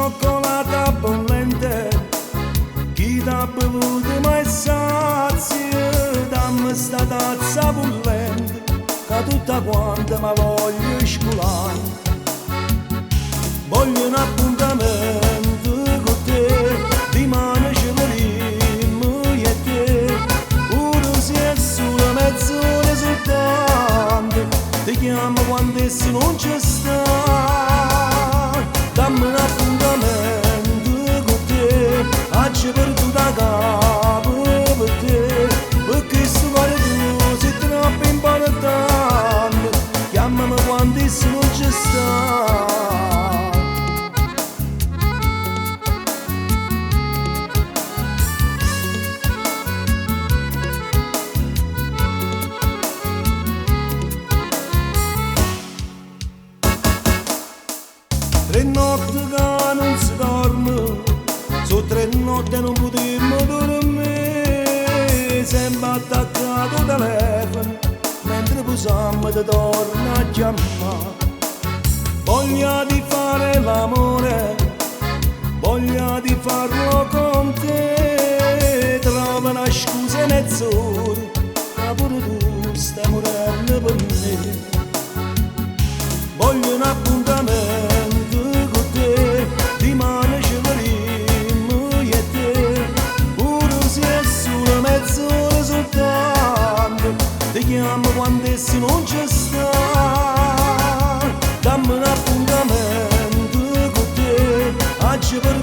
cioccolata bollente, chi t'ha bevuto mai sazia, dammi sta tazza bollente, che tutta quanta mi voglio scolare. Voglio un appuntamento con te, rimane ce l'ho e te, pure se è solo mezz'ora soltanto, ti chiamo quando esso non ci sta. Dammi un appuntamento con te, faccio per tutta capo per te, perché sto cuore tuo sei troppo importante, chiamami quando esso non ci sta. Tre notti che non si dorme, su tre notti non potremmo dormire, sempre attaccato al telefono, mentre posiamo ti torna a chiamare. Voglia di fare l'amore, voglia di farlo con te, trova una scusa in mezz'ora, ma pure tu stai morendo per me. Voglio un appuntamento con te, rimane ce l'ho e te, pure se è solo mezz'ora soltanto, ti chiamo quando esso non ci sta. Dammi un appuntamento con te, faccio per